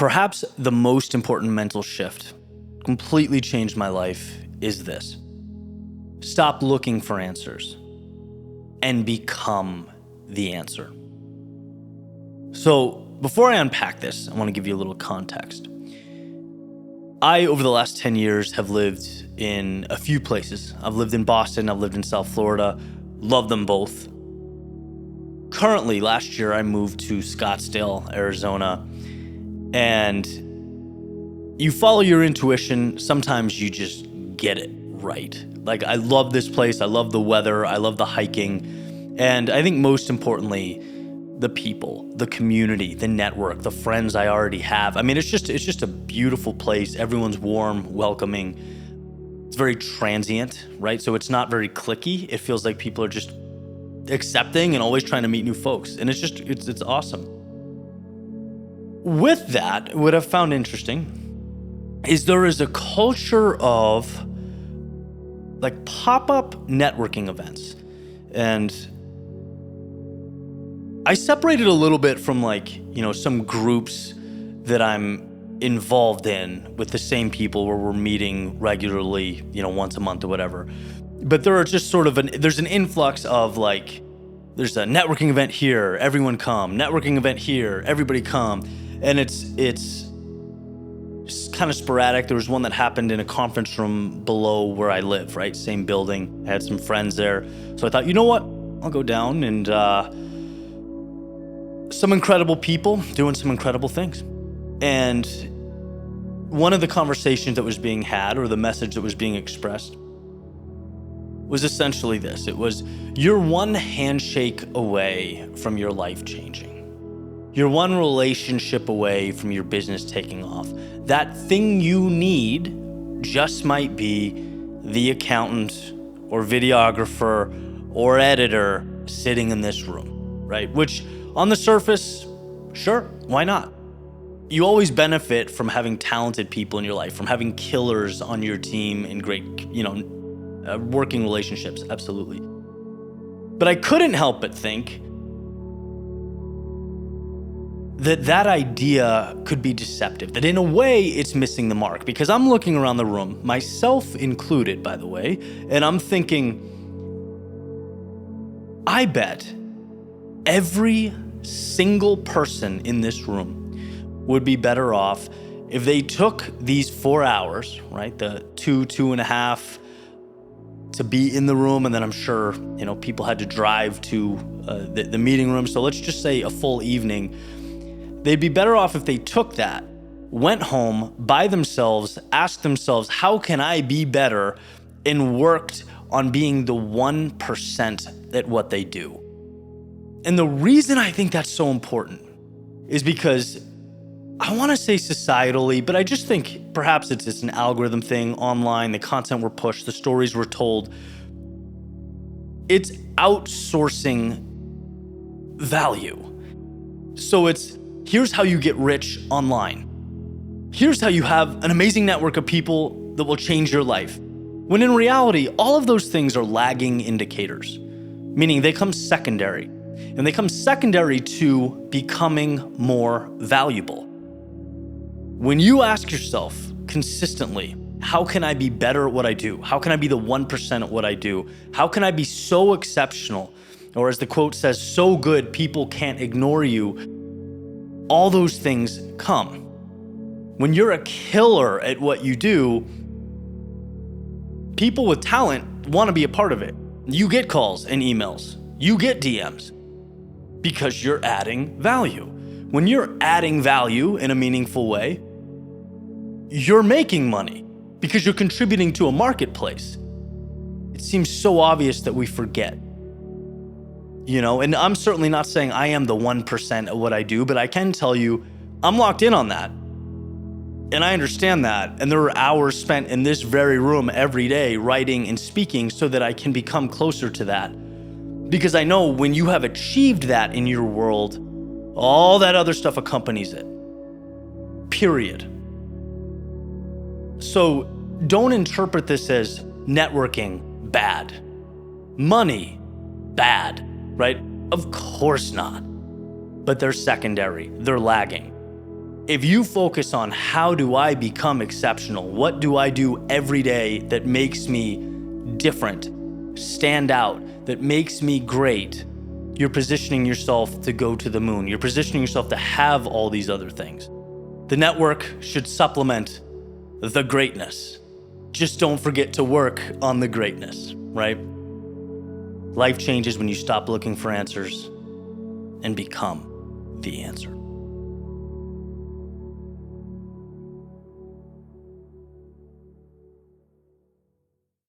Perhaps the most important mental shift, completely changed my life, is this. Stop looking for answers and become the answer. So before I unpack this, I want to give you a little context. I, over the last 10 years, have lived in a few places. I've lived in Boston, I've lived in South Florida, love them both. Currently, last year, I moved to Scottsdale, Arizona, and you follow your intuition. Sometimes you just get it right. Like, I love this place, I love the weather, I love the hiking, and I think most importantly, the people, the community, the network, the friends I already have. I mean, it's just a beautiful place. Everyone's warm, welcoming. It's very transient, right? So it's not very cliquey. It feels like people are just accepting and always trying to meet new folks. And it's awesome. With that, what I've found interesting is there is a culture of like pop-up networking events. And I separated a little bit from some groups that I'm involved in with the same people where we're meeting regularly, once a month or whatever. But there are just there's an influx of there's a networking event here, everyone come, networking event here, everybody come. And it's kind of sporadic. There was one that happened in a conference room below where I live, right? Same building. I had some friends there. So I thought, you know what? I'll go down and, some incredible people doing some incredible things. And one of the conversations that was being had, or the message that was being expressed, was essentially this. It was, you're one handshake away from your life changing. You're one relationship away from your business taking off. That thing you need just might be the accountant or videographer or editor sitting in this room, right? Which on the surface, sure, why not? You always benefit from having talented people in your life, from having killers on your team and great, working relationships, absolutely. But I couldn't help but think that idea could be deceptive, that in a way it's missing the mark, because I'm looking around the room, myself included, by the way, and I'm thinking, I bet every single person in this room would be better off if they took these 4 hours, right? The 2.5 to be in the room. And then I'm sure, people had to drive to the meeting room. So let's just say a full evening. They'd be better off if they took that, went home by themselves, asked themselves, how can I be better? And worked on being the 1% at what they do. And the reason I think that's so important is because I want to say societally, but I just think perhaps it's an algorithm thing online, the content we're pushed, the stories we're told. It's outsourcing value. So here's how you get rich online. Here's how you have an amazing network of people that will change your life. When in reality, all of those things are lagging indicators, meaning they come secondary. And they come secondary to becoming more valuable. When you ask yourself consistently, how can I be better at what I do? How can I be the 1% at what I do? How can I be so exceptional? Or as the quote says, so good people can't ignore you. All those things come. When you're a killer at what you do, people with talent want to be a part of it. You get calls and emails. You get DMs. Because you're adding value. When you're adding value in a meaningful way, you're making money because you're contributing to a marketplace. It seems so obvious that we forget. And I'm certainly not saying I am the 1% of what I do, but I can tell you I'm locked in on that. And I understand that. And there are hours spent in this very room every day writing and speaking so that I can become closer to that. Because I know when you have achieved that in your world, all that other stuff accompanies it. Period. So don't interpret this as networking bad, money bad, right? Of course not. But they're secondary, they're lagging. If you focus on how do I become exceptional, what do I do every day that makes me different, stand out, that makes me great, you're positioning yourself to go to the moon. You're positioning yourself to have all these other things. The network should supplement the greatness. Just don't forget to work on the greatness, right? Life changes when you stop looking for answers and become the answer.